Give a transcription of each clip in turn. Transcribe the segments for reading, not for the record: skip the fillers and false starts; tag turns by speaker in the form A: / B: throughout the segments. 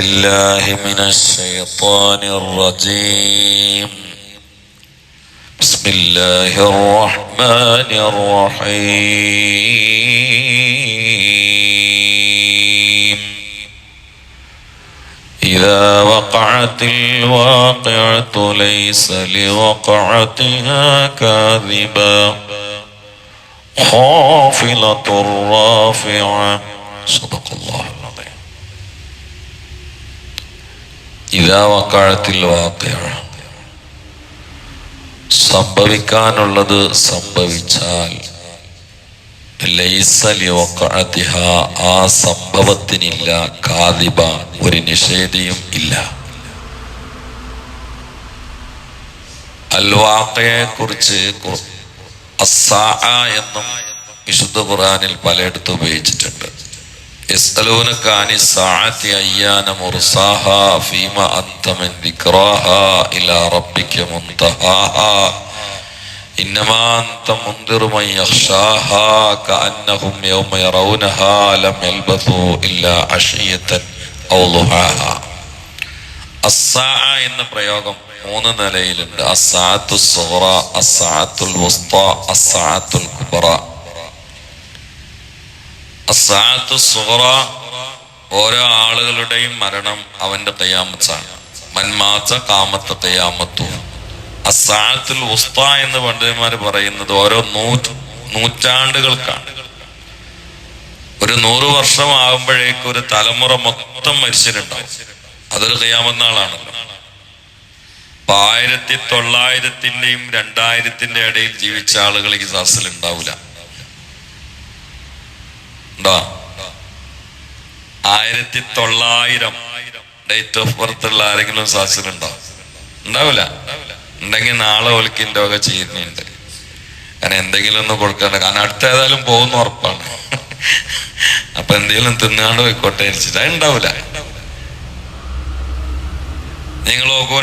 A: بالله من الشيطان الرجيم. بسم الله الرحمن الرحيم. إذا وقعت الواقعة ليس لوقعتها كاذبة خافضة رافعة. صدق الله العظيم. إذا وقعت الواقعة, സംഭവിക്കാനുള്ളത് സംഭവിച്ചാൽ ലൈസ ലിവഖഅതിഹ, ആ സംഭവത്തിനില്ല കാദിബ, ഒരു നിഷേധിയും ഇല്ല. അൽ വാഖിഅയെ കുറിച്ച് അസ്സാഅ എന്നും വിശുദ്ധ ഖുർആനിൽ പലയിടത്തും ഉപയോഗിച്ചിട്ടുണ്ട്. യസ്അലൂനക അനി സ്സാഅതി അയ്യാന മുർസാഹാ ഫീമാ അൻത മിൻ ദിക്റാഹാ ഇലാ റബ്ബിക മുൻതഹാഹാ ഇന്നമാ അൻത മുൻദിറു മൻ യഖ്ശാഹാ കഅന്നഹും യൗമ യറൗനഹാ ലം യൽബസൂ ഇല്ലാ അശിയതൻ ഔ ളുഹാഹാ. അസ്സാഅ എന്ന പ്രയോഗം മൂന്ന് നിലയിലുണ്ട്. അസ്സാഅത്തുസ് സുഗ്റ, അസ്സാഅത്തുൽ വുസ്ത, അസ്സാഅത്തുൽ കുബ്ര. അസ്സാഅത്തുസ് സുഗ്റ, ഓരോ ആളുകളുടെയും മരണം അവന്റെ ഖിയാമത്താണ്. മൻ മാത ഖാമത്ത് ഖിയാമത്തു. അസ്സാഅത്തുൽ വുസ്ത എന്ന് പണ്ഡിതന്മാർ പറയുന്നത് ഓരോ നൂറ്റാണ്ടുകൾക്കാണ്. ഒരു 100 വർഷം ആകുമ്പോഴേക്ക് ഒരു തലമുറ മൊത്തം മരിച്ചിട്ടുണ്ടാവും. അതൊരു ഖിയാമത്ത് നാളാണല്ലോ. 1900-ന്റെയും 2000-ന്റെ ഇടയിൽ ജീവിച്ച ആളുകൾ ഈ സാസിൽ ഉണ്ടാവില്ല. ഉണ്ടോ? 1900 ഡേറ്റ് ഓഫ് ബർത്ത് ഉള്ള ആരെങ്കിലും സാസിലുണ്ടോ? ഉണ്ടാവില്ല. ഉണ്ടെങ്കിൽ നാളെ ഒലിക്കിൻ്റെ ഒക്കെ ചെയ്യുന്നുണ്ട്. കാരണം എന്തെങ്കിലും ഒന്ന് കൊടുക്കണ്ട. കാരണം അടുത്ത ഏതായാലും പോകുന്ന ഉറപ്പാണ്. അപ്പൊ എന്തെങ്കിലും തിന്നാണ്ട് പോയിക്കോട്ടെ വെച്ചിട്ട് അത് ഉണ്ടാവില്ല. നിങ്ങൾ നോക്കൂ,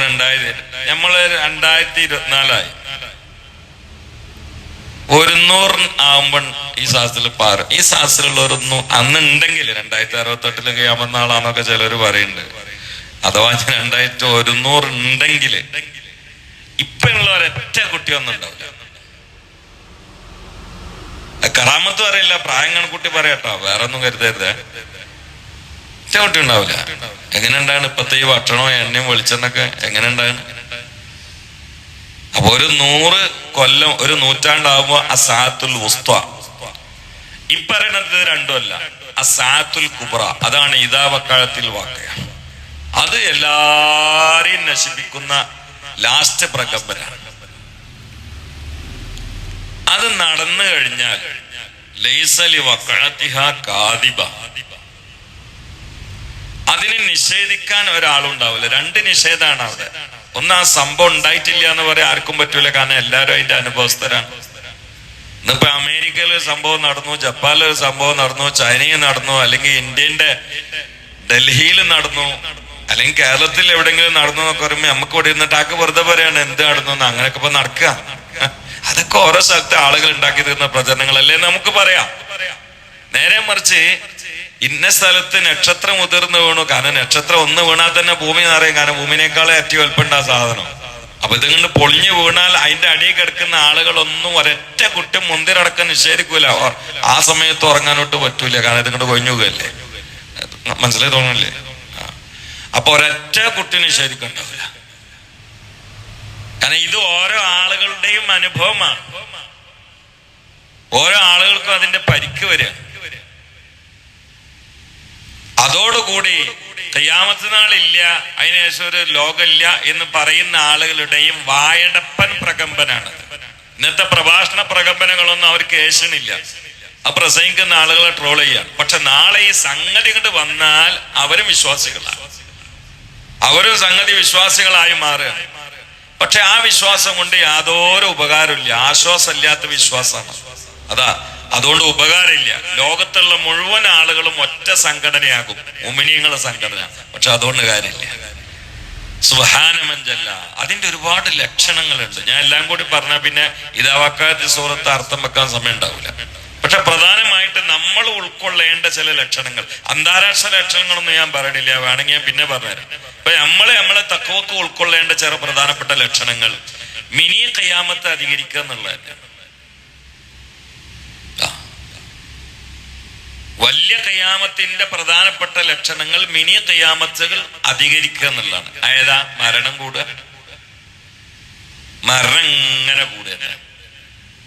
A: നമ്മള് 2024 100 ആവുമ്പോൾ ഈ ശാസ്ത്രത്തിൽ പാറും. ഈ ശാസ്ത്രമുള്ളവരൊന്നും അന്ന് ഉണ്ടെങ്കിൽ 2068 ഖിയാമത്ത് നാളാന്നൊക്കെ ചിലര് പറയുന്നുണ്ട്. അഥവാ 2100 ഉണ്ടെങ്കിൽ ഇപ്പൊ ഉള്ള ഒരൊറ്റ കുട്ടിയൊന്നും ഉണ്ടാവില്ല. കറാമത്ത് പറയില്ല, പ്രായം കണക്കുട്ടി പറയട്ടോ, വേറെ ഒന്നും കരുതരുതേ. ഒറ്റ കുട്ടി ഉണ്ടാവില്ല. എങ്ങനെ ഉണ്ടാണ് ഇപ്പത്തെ ഈ ഭക്ഷണവും എണ്ണയും വെളിച്ചെണ്ണൊക്കെ എങ്ങനെ ഉണ്ടാണ്? അപ്പൊ ഒരു 100 കൊല്ലം, ഒരു നൂറ്റാണ്ടാവുമ്പോ അസ്സാഅത്തുൽ വുസ്ത. ഈ പറയണത് രണ്ടുമല്ല, അസ്സാഅത്തുൽ കുബ്ര. അതാണ് ഇദാ വഖഅത്തിൽ വാഖിഅ. അത് എല്ലാരെയും നശിപ്പിക്കുന്ന ലാസ്റ്റ് പ്രകമ്പനാണ്. അത് നടന്നു കഴിഞ്ഞാൽ ലൈസ ലിവഖഅതിഹാ കാദിബ, അതിനെ നിഷേധിക്കാൻ ഒരാളുണ്ടാവില്ല. 2 നിഷേധാണ് അവിടെ. ഒന്ന്, ആ സംഭവം ഉണ്ടായിട്ടില്ല എന്ന് പറയാൻ ആർക്കും പറ്റൂല. കാരണം എല്ലാവരും അതിന്റെ അനുഭവസ്ഥരാണ്. ഇന്നിപ്പോ അമേരിക്കയിൽ ഒരു സംഭവം നടന്നു, ജപ്പാനിൽ ഒരു സംഭവം നടന്നു, ചൈനയിൽ നടന്നു, അല്ലെങ്കിൽ ഇന്ത്യന്റെ ഡൽഹിയിൽ നടന്നു, അല്ലെങ്കിൽ കേരളത്തിൽ എവിടെയെങ്കിലും നടന്നു എന്നൊക്കെ പറയുമ്പോ നമുക്ക് ഇവിടെ ഇരുന്നിട്ട് ആക്ക് വെറുതെ പറയാണ് എന്ത് നടന്നു എന്ന്. അങ്ങനെയൊക്കെ ഇപ്പൊ നടക്കുക. അതൊക്കെ ഓരോ സ്ഥലത്തെ ആളുകൾ ഉണ്ടാക്കി തീർന്ന പ്രചരണങ്ങളല്ലേ നമുക്ക് പറയാം. നേരെ മറിച്ച് ഇന്ന സ്ഥലത്ത് നക്ഷത്രം ഉതിർന്നു വീണു, കാരണം നക്ഷത്രം ഒന്ന് വീണാൽ തന്നെ ഭൂമി നിറയും. കാരണം ഭൂമിനേക്കാളെ അറ്റി വലുപ്പുണ്ട സാധനം. അപ്പൊ ഇതിങ്ങനെ പൊളിഞ്ഞു വീണാൽ അതിന്റെ അടിയിൽ കിടക്കുന്ന ആളുകളൊന്നും ഒരൊറ്റ കുട്ടി മുന്തിരടക്കം നിഷേധിക്കൂല. ആ സമയത്ത് ഉറങ്ങാനോട്ട് പറ്റൂല, കാരണം ഇതിങ്ങോട്ട് കൊഞ്ഞു പോകല്ലേ. മനസ്സിലായി തോന്നില്ലേ? അപ്പൊ ഒരൊറ്റ കുട്ടി നിഷേധിക്കണ്ടാവില്ല. കാരണം ഇത് ഓരോ ആളുകളുടെയും അനുഭവമാണ്. ഓരോ ആളുകൾക്കും അതിന്റെ പരിക്ക് വരിക. അതോടുകൂടി ഖിയാമത്ത് നാളില്ല, അതിനുശേഷം ഒരു ലോകമില്ല എന്ന് പറയുന്ന ആളുകളുടെയും വായടപ്പൻ പ്രകമ്പനാണ്. ഇന്നത്തെ പ്രഭാഷണ പ്രകമ്പനങ്ങളൊന്നും അവർക്ക് ഏഷണില്ല. ആ പ്രസംഗിക്കുന്ന ആളുകളെ ട്രോൾ ചെയ്യാം. പക്ഷെ നാളെ ഈ സംഗതി കൊണ്ട് വന്നാൽ അവരും വിശ്വാസികളാണ്. അവരും സംഗതി വിശ്വാസികളായി മാറുക. പക്ഷെ ആ വിശ്വാസം കൊണ്ട് യാതൊരു ഉപകാരമില്ല. ആശ്വാസമില്ലാത്ത വിശ്വാസമാണ്. അതുകൊണ്ട് ഉപകാരമില്ല. ലോകത്തുള്ള മുഴുവൻ ആളുകളും ഒറ്റ സംഘടനയാകും, മുഅ്മിനീങ്ങളുടെ സംഘടന. പക്ഷെ അതുകൊണ്ട് കാര്യമില്ല. സുബ്ഹാനമൻജല്ല. അതിന്റെ ഒരുപാട് ലക്ഷണങ്ങളുണ്ട്. ഞാൻ എല്ലാം കൂടി പറഞ്ഞാൽ പിന്നെ ഇദാ വഖഅത്തി സൂറത്ത് അർത്ഥം വെക്കാൻ സമയം ഉണ്ടാവില്ല. പക്ഷെ പ്രധാനമായിട്ട് നമ്മൾ ഉൾക്കൊള്ളേണ്ട ചില ലക്ഷണങ്ങൾ, അന്താരാഷ്ട്ര ലക്ഷണങ്ങളൊന്നും ഞാൻ പറയണില്ല, വേണമെങ്കിൽ ഞാൻ പിന്നെ പറഞ്ഞുതരാം. അപ്പൊ നമ്മളെ തഖ്വക്ക് ഉൾക്കൊള്ളേണ്ട ചില പ്രധാനപ്പെട്ട ലക്ഷണങ്ങൾ മിനി ഖിയാമത്ത് അധികരിക്കുക എന്നുള്ളത്. വലിയ ഖിയാമത്തിന്റെ പ്രധാനപ്പെട്ട ലക്ഷണങ്ങൾ മിനി ഖിയാമത്തുകൾ അധികരിക്കുക എന്നുള്ളതാണ്. അതായത് മരണം കൂടുക, മരണം ഇങ്ങനെ കൂടുക.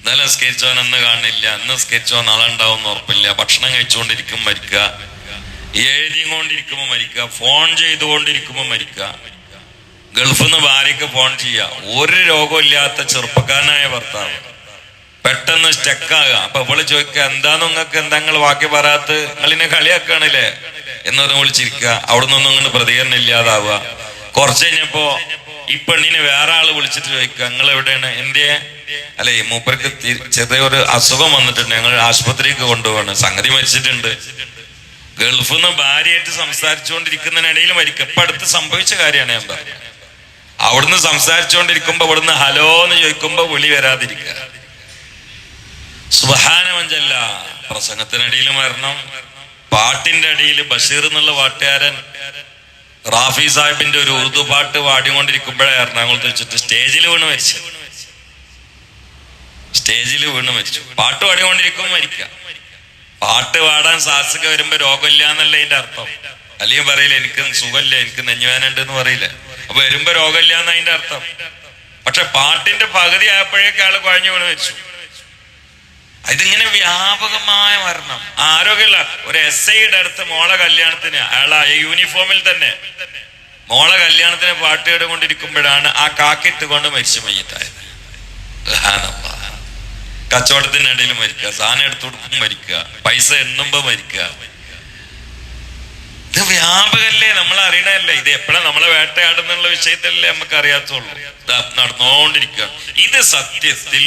A: ഇന്നലെ സ്കെച്ചോൻ അന്ന് കാണില്ല, അന്ന് സ്കെച്ചോ നാളെ ഉണ്ടാവും ഉറപ്പില്ല. ഭക്ഷണം കഴിച്ചുകൊണ്ടിരിക്കും മരിക്കുക, എഴുതിക്കൊണ്ടിരിക്കുമ്പോ മരിക്കുക, ഫോൺ ചെയ്തുകൊണ്ടിരിക്കുമ്പോ മരിക്കുക, ഗൾഫിൽ നിന്ന് ഭാര്യക്ക് ഫോൺ ചെയ്യുക. ഒരു രോഗമില്ലാത്ത ചെറുപ്പക്കാരനായ ഭർത്താവ് പെട്ടെന്ന് സ്റ്റക്കാകുക. അപ്പൊ അവള് ചോദിക്കുക, എന്താന്ന് നിങ്ങൾക്ക് എന്താ നിങ്ങൾ വാക്കി പറയാത്ത, നിങ്ങളിനെ കളിയാക്കാണില്ലേ എന്ന് പറഞ്ഞ് വിളിച്ചിരിക്കുക. അവിടെ നിന്നൊന്നും ഇങ്ങനെ പ്രതികരണം ഇല്ലാതാവുക. കുറച്ച് കഴിഞ്ഞപ്പോ ഈ പെണ്ണിനെ വേറെ ആള് വിളിച്ചിട്ട് ചോദിക്കുക, നിങ്ങൾ എവിടെയാണ്, എന്തേ? അല്ലെ, മൂപ്പർക്ക് ചെറിയൊരു അസുഖം വന്നിട്ടുണ്ട്, ഞങ്ങൾ ആശുപത്രിക്ക് കൊണ്ടുപോകണം, സംഗതി മരിച്ചിട്ടുണ്ട്. ഗൾഫിൽ നിന്ന് ഭാര്യയായിട്ട് സംസാരിച്ചുകൊണ്ടിരിക്കുന്നതിനിടയിൽ മരിക്കുക. ഇപ്പൊ അടുത്ത് സംഭവിച്ച കാര്യമാണ് ഞാൻ പറഞ്ഞത്. അവിടുന്ന് സംസാരിച്ചുകൊണ്ടിരിക്കുമ്പോ ഇവിടുന്ന് ഹലോ എന്ന് ചോദിക്കുമ്പോ വിളി വരാതിരിക്കുക. സുബ്ഹാനമഞ്ചല്ല. പ്രസംഗത്തിനിടയിൽ മരണം, പാട്ടിന്റെ ഇടയിൽ ബഷീർ എന്നുള്ള പാട്ടുകാരൻ റാഫി സാഹിബിന്റെ ഒരു ഉറുദു പാട്ട് പാടിക്കൊണ്ടിരിക്കുമ്പോഴേ എറണാകുളത്ത് വെച്ചിട്ട് സ്റ്റേജിൽ വീണ് മരിച്ചു. പാട്ട് പാടിക്കൊണ്ടിരിക്കുമ്പോൾ മരിക്കുക. പാട്ട് പാടാൻ സാഹസിക വരുമ്പോ രോഗമില്ല എന്നല്ല അതിന്റെ അർത്ഥം. അല്ലെങ്കിൽ പറയില്ല എനിക്ക് സുഖമില്ല, എനിക്ക് നെഞ്ഞുവേനുണ്ട് എന്ന് പറയില്ല. അപ്പൊ വരുമ്പോ രോഗമില്ല എന്ന് അതിന്റെ അർത്ഥം. പക്ഷെ പാട്ടിന്റെ പകുതി ആയപ്പോഴേക്ക് ആള് കുഴഞ്ഞു വീണ് മരിച്ചു. ഇതിങ്ങനെ വ്യാപകമായ മരണം. ആരോഗ്യമുള്ള ഒരു SIയുടെ അടുത്ത് മോളെ കല്യാണത്തിന്, അയാൾ യൂണിഫോമിൽ തന്നെ മോളെ കല്യാണത്തിന് പാട്ട് കേട്ടുകൊണ്ടിരിക്കുമ്പോഴാണ് ആ കാക്കിട്ടുകൊണ്ട് മരിച്ചു മയ്യത്തായത്. കച്ചവടത്തിനിടയിൽ മരിക്കുക, സാധനം എടുത്തു കൊടുക്കും മരിക്കുക, പൈസ എണ്ണുമ്പോ മരിക്കുക. ഇത് വ്യാപകല്ലേ, നമ്മൾ അറിയണല്ലേ. ഇത് എപ്പോഴാണ് നമ്മളെ വേട്ടയാടുന്നുള്ള വിഷയത്തിലല്ലേ നമുക്ക് അറിയാത്തുള്ളൂ. ഇത് നടന്നുകൊണ്ടിരിക്കുക. ഇത് സത്യത്തിൽ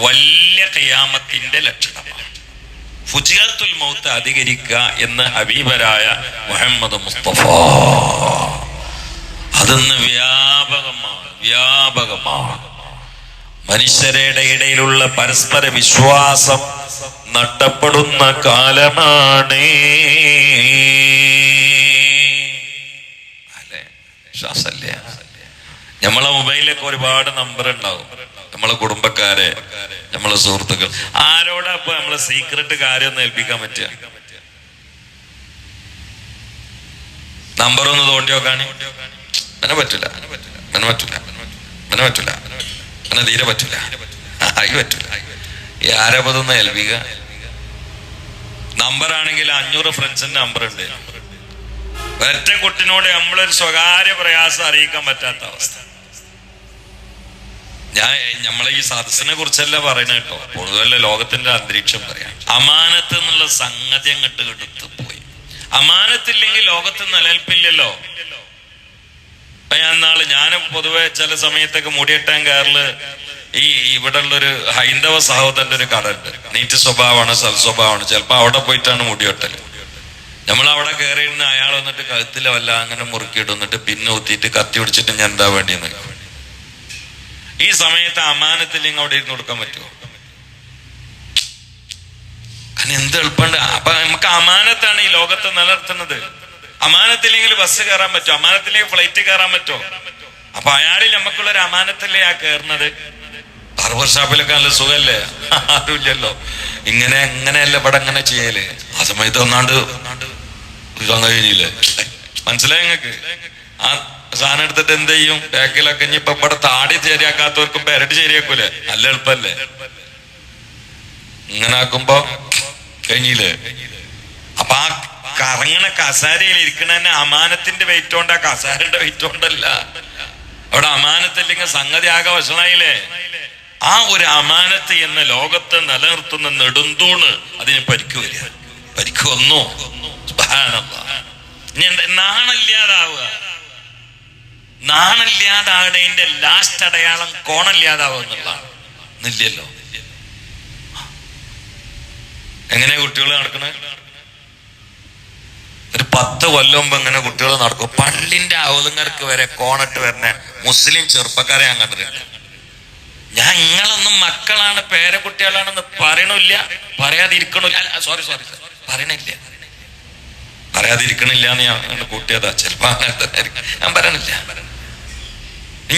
A: വലിയ ഖിയാമത്തിന്റെ ലക്ഷണമാണ്. ഫുജിഅത്തുൽ മൗത്ത് അധികരിക്കുക എന്ന് ഹബീബരായ മുഹമ്മദ് മുസ്തഫ. അതൊന്ന് വ്യാപകമാണ്. മനുഷ്യരുടെ ഇടയിലുള്ള പരസ്പര വിശ്വാസം നഷ്ടപ്പെടുന്ന കാലമാണ്. നമ്മളെ മൊബൈലിലൊക്കെ ഒരുപാട് നമ്പർ ഉണ്ടാവും. നമ്മളെ കുടുംബക്കാരെ, നമ്മളെ സുഹൃത്തുക്കൾ, ആരോടാ ഇപ്പൊ നമ്മളെ സീക്രട്ട് കാര്യമൊന്നും ഏൽപ്പിക്കാൻ പറ്റുക? നമ്പറൊന്ന് തോണ്ടി നോക്കാണ്. അങ്ങനെ പറ്റൂല, അങ്ങനെ തീരെ പറ്റൂല. ഈ ആരപതൊന്നും ഏൽപ്പിക്കുക. നമ്പറാണെങ്കിൽ 500 ഫ്രണ്ട്സിന്റെ നമ്പർ ഉണ്ട്. ഒറ്റ കുട്ടിനോട് നമ്മളൊരു സ്വകാര്യ പ്രയാസം അറിയിക്കാൻ പറ്റാത്ത അവസ്ഥ. നമ്മളെ ഈ സദസ്സിനെ കുറിച്ചല്ല പറയുന്നത് കേട്ടോ, പൊതുവല്ല ലോകത്തിന്റെ അന്തരീക്ഷം പറയാം. അമാനത്ത് എന്നുള്ള സംഗതി അങ്ങോട്ട് എടുത്തു പോയി. അമാനത്തില്ലെങ്കിൽ ലോകത്ത് നിലനിൽപ്പില്ലല്ലോ. ഞാനും പൊതുവെ ചില സമയത്തൊക്കെ മുടിയെട്ടാൻ കാറില് ഇവിടെ ഉള്ളൊരു ഹൈന്ദവ സഹോദരന്റെ ഒരു കട ഉണ്ട്. നീറ്റ് സ്വഭാവമാണ്, സൽസ്വഭാവമാണ്. ചിലപ്പോ അവിടെ പോയിട്ടാണ് മുടിവെട്ടല്. നമ്മൾ അവിടെ കയറിയിരുന്ന് അയാൾ വന്നിട്ട് കഴുത്തില വല്ല അങ്ങനെ മുറുക്കിയിടുന്നിട്ട് പിന്നെ ഊത്തിയിട്ട് കത്തി പിടിച്ചിട്ട് ഞാൻ എന്താ വേണ്ടിയെന്ന് വെക്കും. ഈ സമയത്ത് അമാനത്തില്ലെങ്കിൽ അവിടെ ഇരുന്ന് കൊടുക്കാൻ പറ്റുമോ? കാരണം എന്ത് എളുപ്പമുണ്ട്. അപ്പൊ നമുക്ക് അമാനത്താണ് ഈ ലോകത്ത് നിലനിർത്തുന്നത്. അമാനത്തില്ലെങ്കിൽ ബസ് കയറാൻ പറ്റുമോ? അമാനത്തില്ലെങ്കിൽ ഫ്ലൈറ്റ് കയറാൻ പറ്റുമോ? അപ്പൊ അയാളിൽ നമുക്കുള്ളൊരു അമാനത്തല്ലേ ആ കയറുന്നത്. ബാർബർ ഷാപ്പിലൊക്കെ നല്ല സുഖല്ലേ? ആരുമില്ലല്ലോ. എങ്ങനെയല്ല ഇവിടെ അങ്ങനെ ചെയ്യല്. ആ സമയത്ത് ഒന്നാണ്ട് കഴിഞ്ഞില്ലേ? മനസ്സിലായി നിങ്ങൾക്ക്? ആ സാധനം എടുത്തിട്ട് എന്ത് ചെയ്യും? ബാക്കിലൊക്കെ ഇനിയിപ്പൊ ഇവിടെ താടി ശരിയാക്കാത്തവർക്കും പെരട്ട് ശരിയാക്കൂലേ? നല്ല എളുപ്പല്ലേ? ഇങ്ങനെ ആക്കുമ്പോ കഴിഞ്ഞില്ലേ? അപ്പൊ ആ കറങ്ങണ കസാരയിൽ ഇരിക്കണ തന്നെ അമാനത്തിന്റെ വെയിറ്റ് കൊണ്ടാ, കസാരയുടെ വെയിറ്റ് കൊണ്ടല്ല. അവിടെ അമാനത്തില്ലെങ്കിൽ സംഗതി ആകെ വഷളായില്ലേ? ആ ഒരു അമാനത്ത് എന്ന ലോകത്തെ നിലനിർത്തുന്ന നെടുന്തൂണ് അതിന് പരിക്ക് വരിക. പരിക്ക് വന്നു. ഇനി നാണില്ലാതാവുക. നാണില്ലാതാവുന്നതിന്റെ ലാസ്റ്റ് അടയാളം കോണില്ലാതാവുക എന്നുള്ളതാണ്. ഇല്ലല്ലോ. എങ്ങനെയാ കുട്ടികൾ നടക്കണേ? ഒരു 10 കൊല്ലം മുമ്പ് ഇങ്ങനെ കുട്ടികൾ നടക്കും. പള്ളിന്റെ അവലുങ്ങർക്ക് വരെ കോണിട്ട് വരുന്ന മുസ്ലിം ചെറുപ്പക്കാരെ ഞാൻ കണ്ടിട്ടുണ്ട്. ഞങ്ങളൊന്നും മക്കളാണ് പേരക്കുട്ടികളാണെന്ന് പറയണില്ല, പറയാതിരിക്കണില്ല. സോറി പറയണില്ല, പറയാതിരിക്കണില്ല എന്ന് ഞാൻ കൂട്ടിയതാ. ചിലപ്പോ ഞാൻ പറയണില്ല.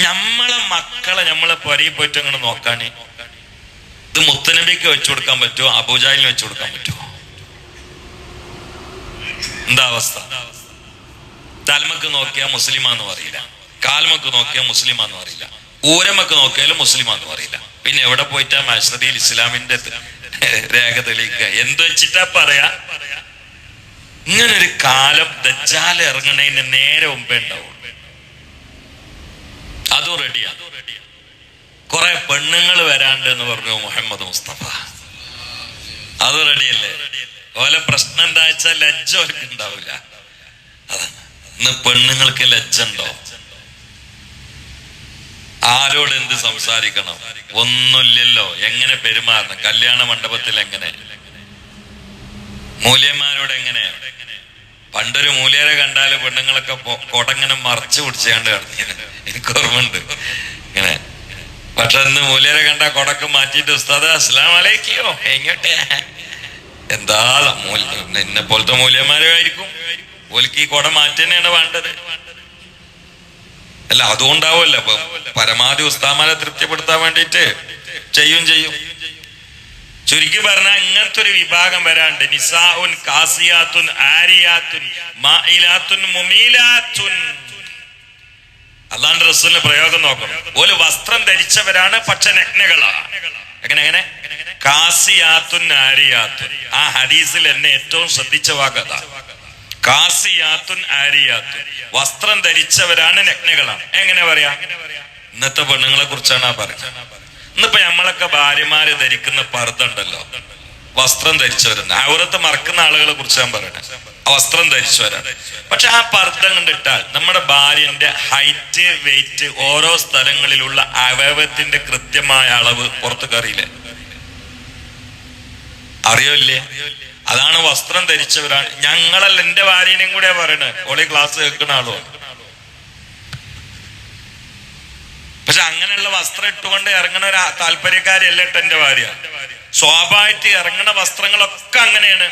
A: നമ്മളെ മക്കളെ നമ്മളെ പൊരയിൽ പോയിട്ട് അങ്ങനെ നോക്കാന് ഇത് മുത്തനബിക്ക് വെച്ചു കൊടുക്കാൻ പറ്റുമോ, അബൂജാലിന് വെച്ചു കൊടുക്കാൻ പറ്റുമോ? എന്താ അവസ്ഥ? തലമക്ക് നോക്കിയാൽ മുസ്ലിമാന്ന് പറയില്ല, കാൽമക്ക് നോക്കിയാൽ മുസ്ലിമാന്ന് പറയില്ല, ഊരമക്ക് നോക്കിയാലും മുസ്ലിമാന്ന് പറയില്ല. പിന്നെ എവിടെ പോയിട്ടാ മസ്ജിദിൽ ഇസ്ലാമിന്റെ രേഖ തെളിയിക്കുക? എന്ത് വെച്ചിട്ടാ പറയാ? ഇങ്ങനൊരു കാലം ദജ്ജാൽ ഇറങ്ങണതിന് നേരെ മുമ്പേ ഉണ്ടാവും. അതും റെഡിയാ. കുറെ പെണ്ണുങ്ങൾ വരാണ്ട് എന്ന് പറഞ്ഞു മുഹമ്മദ് മുസ്തഫ. അത് റെഡിയല്ലേ? ഓലെ പ്രശ്നം എന്താ വെച്ചാൽ ലജ്ജ അവർക്ക് ഉണ്ടാവില്ല. അതാണ്. ഇന്ന് പെണ്ണുങ്ങൾക്ക് ലജ്ജ ഉണ്ടോ? ആരോട് എന്ത് സംസാരിക്കണം? ഒന്നുമില്ലല്ലോ. എങ്ങനെ പെരുമാറണം? കല്യാണ മണ്ഡപത്തിൽ എങ്ങനെ? മൂല്യന്മാരോട് എങ്ങനെ? പണ്ടൊരു മൂല്യരെ കണ്ടാല് പെണ്ണുങ്ങളൊക്കെ കൊടങ്ങനെ മറച്ചു പിടിച്ചാണ്ട് കിടന്നു. എനിക്ക് ഓർമ്മയുണ്ട് ഇങ്ങനെ. പക്ഷെ ഇന്ന് മൂല്യരെ കണ്ട കൊടക്ക് മാറ്റിയിട്ട് ഉസ്താദ് അസ്സലാമു അലൈക്കും എങ്ങോട്ടെ, എന്താ എന്നെ പോലത്തെ മൂല്യന്മാരായിരിക്കും. ഓൽക്ക് ഈ കൊട മാറ്റി തന്നെയാണ് വേണ്ടത്. അല്ല, അതുകൊണ്ടാവുമല്ലോ അപ്പൊ പരമാവധി ഉസ്താദന്മാരെ തൃപ്തിപ്പെടുത്താൻ വേണ്ടിയിട്ട് ചെയ്യും. ചുരുക്കി പറഞ്ഞാൽ ഇങ്ങനത്തെ ഒരു വിഭാഗം വരാണ്ട്. നിസാഉൻ കാസിയാത്തുൻ ആരിയാത്തുൻ മാഇലാത്തുൻ മുമീലാത്തുൻ. അല്ലാണ്ട് റസൂലിന്റെ പ്രയോഗം നോക്കണം. ഓല് വസ്ത്രം ധരിച്ചവരാണ്, പക്ഷെ നഗ്നകളാണ്. എങ്ങനെ? കാസിയാത്തുൻ ആരിയാത്തുൻ. ആ ഹദീസിൽ എന്നെ ഏറ്റവും ശ്രദ്ധിച്ച വാക്കത കാസിയാത്തുൻ ആരിയാത്തുൻ. വസ്ത്രം ധരിച്ചവരാണ്, നഗ്നകളാണ്. എങ്ങനെ പറയാ? ഇന്നത്തെ പെണ്ണുങ്ങളെ കുറിച്ചാണ് ആ പറയുന്നത്. ഇന്നിപ്പോ നമ്മളൊക്കെ ഭാര്യമാര് ധരിക്കുന്ന പർദ്ദ ഉണ്ടല്ലോ, വസ്ത്രം ധരിച്ചവരാണ്. ഔറത്ത് മറക്കുന്ന ആളുകളെ കുറിച്ച് ഞാൻ പറയണേ. വസ്ത്രം ധരിച്ചവരാണ്. പക്ഷെ ആ പർദ്ദ കണ്ടിട്ടാൽ നമ്മുടെ ഭാര്യന്റെ ഹൈറ്റ്, വെയിറ്റ്, ഓരോ സ്ഥലങ്ങളിലുള്ള അവയവത്തിന്റെ കൃത്യമായ അളവ് പുറത്തേക്ക് അറിയില്ലേ? അറിയില്ലേ? അതാണ് വസ്ത്രം ധരിച്ചവരാണ്. ഞങ്ങളല്ല, എന്റെ ഭാര്യനെയും കൂടെ പറയണേ. ഓളി ക്ലാസ് കേൾക്കുന്ന ആളുമാണ്. പക്ഷെ അങ്ങനെയുള്ള വസ്ത്രം ഇട്ടുകൊണ്ട് ഇറങ്ങണ ഒരു താല്പര്യക്കാരിയല്ല കേട്ടോ എന്റെ ഭാര്യ. സ്വാഭാവികമായിട്ട് ഇറങ്ങണ വസ്ത്രങ്ങളൊക്കെ അങ്ങനെയാണ്.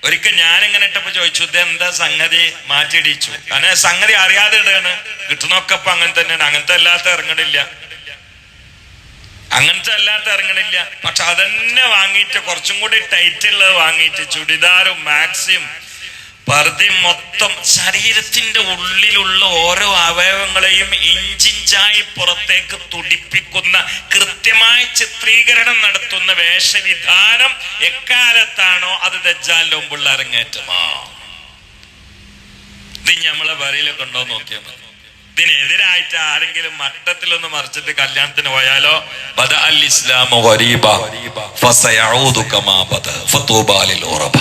A: ഒരിക്കൽ ഞാനിങ്ങനെ ഇട്ടപ്പോ ചോദിച്ചു, ഇത് എന്താ സംഗതി? മാറ്റിയിടിച്ചു. കാരണം സംഗതി അറിയാതെ ഇടുകയാണ്. കിട്ടണമൊക്കെ ഇപ്പൊ അങ്ങനെ തന്നെയാണ്. അങ്ങനത്തെ അല്ലാത്ത ഇറങ്ങണില്ല. പക്ഷെ അതന്നെ വാങ്ങിയിട്ട് കുറച്ചും കൂടി ടൈറ്റ് ഉള്ളത് വാങ്ങിയിട്ട് ചുടിദാറും മാക്സിയും പർദ്ദയും മൊത്തം ശരീരത്തിന്റെ ഉള്ളിലുള്ള ഓരോ അവയവങ്ങളെയും ഇഞ്ചിഞ്ചായി പുറത്തേക്ക് തുടിപ്പിക്കുന്ന കൃത്യമായ ചിത്രീകരണം നടത്തുന്ന വേഷവിധാനം എക്കാലത്താണോ അത് ദജ്ജാലിന്റെ മുമ്പുള്ള അരങ്ങേറ്റമാ? ഇത് നമ്മളെ വരയിലൊക്കെ ഉണ്ടോ നോക്കിയാൽ മതി. ഇതിനെതിരായിട്ട് ആരെങ്കിലും മട്ടത്തിലൊന്ന് മറിച്ചിട്ട് കല്യാണത്തിന് പോയാലോ, ബദ അൽ ഇസ്ലാമു ഗരീബ ഫസയഊദു കമാ ബദ ഫതൂബാ ലിൽ ഉറബ.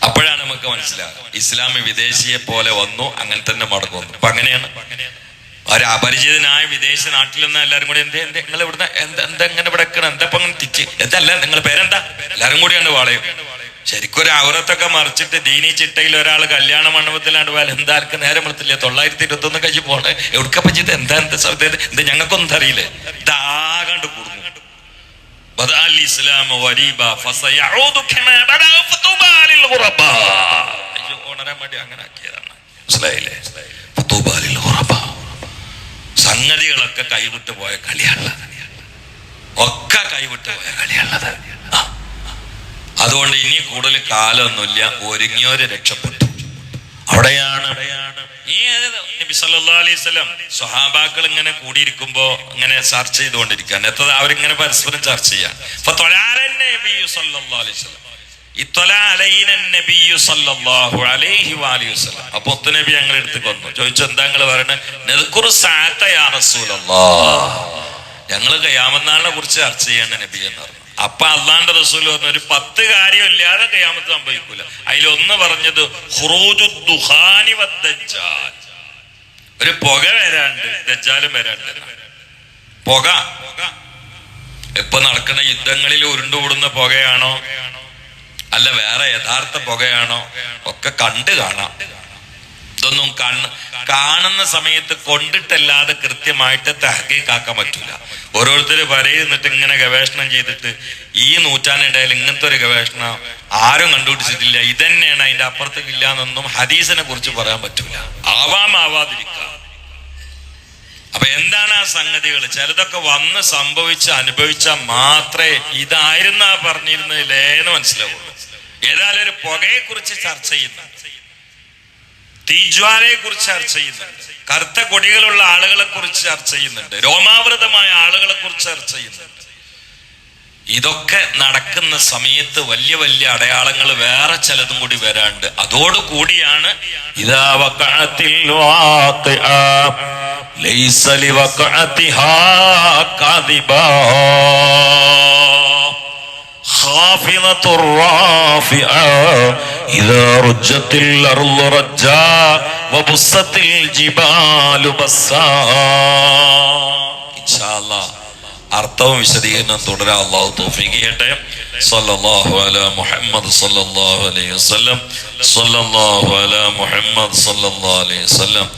A: അപ്പോഴാണ് നമുക്ക് മനസ്സിലാകുക ഇസ്ലാം വിദേശിയെ പോലെ വന്നു, അങ്ങനെ തന്നെ മടങ്ങുന്നു. അപ്പൊ അങ്ങനെയാണ്. ഒരു അപരിചിതനായ വിദേശ നാട്ടിൽ നിന്ന് എല്ലാരും കൂടി നിങ്ങൾ ഇവിടുന്ന് എന്താ ഇങ്ങനെ ഇവിടെ എന്താ ഇപ്പൊ അങ്ങനെ തിച്ച് എന്തല്ല നിങ്ങളുടെ പേരെന്താ? എല്ലാരും കൂടിയാണ് വാളയും. ശരിക്കും ഒരു ഔറത്തൊക്കെ മറിച്ചിട്ട് ദീനി ചിട്ടയിൽ ഒരാൾ കല്യാണ മണ്ഡപത്തിലാണ്ട് പോയാൽ എന്താർക്ക് നേരം വെളുത്തില്ല? 921 കഴിച്ച് പോണേ എവിടുക്ക പറ്റിയത് എന്താ ഇത് ഞങ്ങൾക്കൊന്നും അറിയില്ലേ? ഇതാകാണ്ട് കൂടുന്നു. ഉണരാൻ വേണ്ടി അങ്ങനെ ആക്കിയതാണ്. മനസ്സിലായില്ലേ? സംഗതികളൊക്കെ കൈവിട്ട് പോയ കളിയാണുള്ളത്. ഒക്കെ കൈവിട്ട് പോയ കളിയാണുള്ളത്. അതുകൊണ്ട് ഇനി കൂടുതൽ കാലമൊന്നുമില്ല. ഒരുങ്ങിയോര് രക്ഷപ്പെട്ടു. അവിടെയാണ് നബി സല്ലല്ലാഹു അലൈഹി വസല്ലം സ്വഹാബാക്കൾ ഇങ്ങനെ കൂടിയിരിക്കുമ്പോ ഇങ്ങനെ ചർച്ച ചെയ്തുകൊണ്ടിരിക്കുകയാണ്. എത്ര അവരിങ്ങനെ പരസ്പരം ചർച്ച ചെയ്യാൻ. അപ്പൊ നബി ഞങ്ങളെ അടുത്ത് വന്നു. ചോദിച്ചു, എന്താ നിങ്ങൾ പറയണേ? ഞങ്ങള് ഖിയാമത്ത് നാളിനെ കുറിച്ച് ചർച്ച ചെയ്യണ്ട നബി എന്ന് പറഞ്ഞു. അപ്പൊ അള്ളാന്റെ റസൂൽ പറഞ്ഞു, ഒരു 10 കാര്യം ഇല്ലാതെ ഖിയാമത്ത് സംഭവിക്കൂല. അതിലൊന്ന് പറഞ്ഞത് ഒരു പുക വരാണ്ട്, ദജ്ജാലും വരാണ്ട്. പുക ഇപ്പൊ നടക്കുന്ന യുദ്ധങ്ങളിൽ ഉരുണ്ടുകൂടുന്ന പുകയാണോ അല്ല വേറെ യഥാർത്ഥ പുകയാണോ ഒക്കെ കണ്ടു കാണാം. ഇതൊന്നും കാണുന്ന സമയത്ത് കൊണ്ടിട്ടല്ലാതെ കൃത്യമായിട്ട് തഹ്ഖീഖാക്കാൻ പറ്റൂല. ഓരോരുത്തർ പറയുന്നിട്ട് ഇങ്ങനെ ഗവേഷണം ചെയ്തിട്ട് ഈ നൂറ്റാണ്ടിടയിൽ ഇങ്ങനത്തെ ഒരു ഗവേഷണം ആരും കണ്ടുപിടിച്ചിട്ടില്ല, ഇതന്നെയാണ് അതിന്റെ അപ്പുറത്തേക്ക് ഇല്ല എന്നൊന്നും ഹദീസിനെ കുറിച്ച് പറയാൻ പറ്റൂല. ആവാതിരിക്കുക. അപ്പൊ എന്താണ് ആ സംഗതികൾ? ചിലതൊക്കെ വന്ന് സംഭവിച്ച് അനുഭവിച്ചാൽ മാത്രമേ ഇതായിരുന്ന പറഞ്ഞിരുന്നില്ലേന്ന് മനസ്സിലാവുള്ളൂ. ഏതായാലും ഒരു പുകയെ കുറിച്ച് ചർച്ച ചെയ്യുന്നുണ്ട്, തീജ്വാലയെ കുറിച്ച് ചർച്ച ചെയ്യുന്നുണ്ട്, കറുത്ത കൊടികളുള്ള ആളുകളെ കുറിച്ച് ചർച്ച ചെയ്യുന്നുണ്ട്, രോമാവൃതമായ ആളുകളെ കുറിച്ച് ചർച്ച ചെയ്യുന്നുണ്ട്. ഇതൊക്കെ നടക്കുന്ന സമയത്ത് വലിയ വലിയ അടയാളങ്ങൾ വേറെ ചിലതും കൂടി വരാണ്ട്. അതോടുകൂടിയാണ് ഇദാ വഖഅത്തിൽ വാഖിഅ ലൈസ ലിവഖഅതിഹാ കാദിബാ ഖാഫിളത്തുർ റാഫിഅ ഇദാ റുജ്ജത്തിൽ അർളു റജ്ജാ വബുസ്സത്തിൽ ജിബാലു ബസ്സാ. ഇൻഷാ അല്ലാഹ് അർത്ഥവും വിശദീകരണം തുടരാൻ അല്ലാഹു തൗഫീഖ് ചെയ്യട്ടെ. സല്ലല്ലാഹു അലാ മുഹമ്മദ് സല്ലല്ലാഹു അലൈഹി വസല്ലം. സല്ലല്ലാഹു അലാ മുഹമ്മദ് സല്ലല്ലാഹു അലൈഹി വസല്ലം.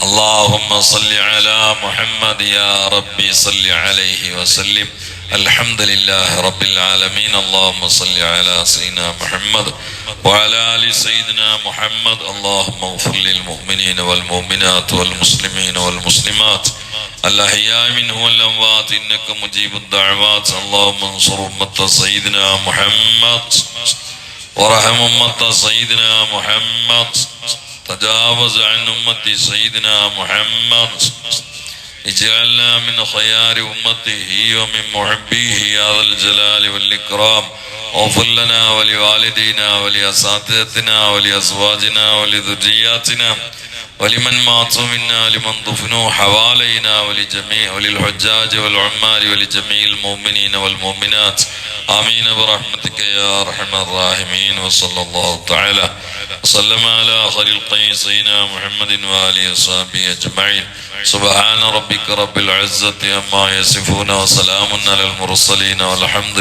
A: اللهم صل على محمد يا ربي صل عليه وسلم. الحمد لله رب العالمين. اللهم صل على سيدنا محمد وعلى آل سيدنا محمد. اللهم اغفر للمؤمنين والمؤمنات والمسلمين والمسلمات الأحياء منهم والأموات إنك مجيب الدعوات. اللهم انصر أمة سيدنا محمد ورحم أمة سيدنا محمد. تجاوز عن أمة سيدنا محمد. اجعلنا من خيار أمته ومن محبيه يا ذا الجلال والإكرام. اغفر لنا ولوالدينا ولأساتذتنا ولأزواجنا ولذرياتنا ولمن ماتوا منا لمن دفنوا حوالينا وللحجاج والعمال ولجميع المؤمنين والمؤمنات. آمين برحمتك يا أرحم الراحمين. وصلى الله تعالى وسلم على خلق سيدنا محمد وآله وصحبه أجمعين. سبحان ربك رب العزة عما يصفون وسلام على المرسلين والحمد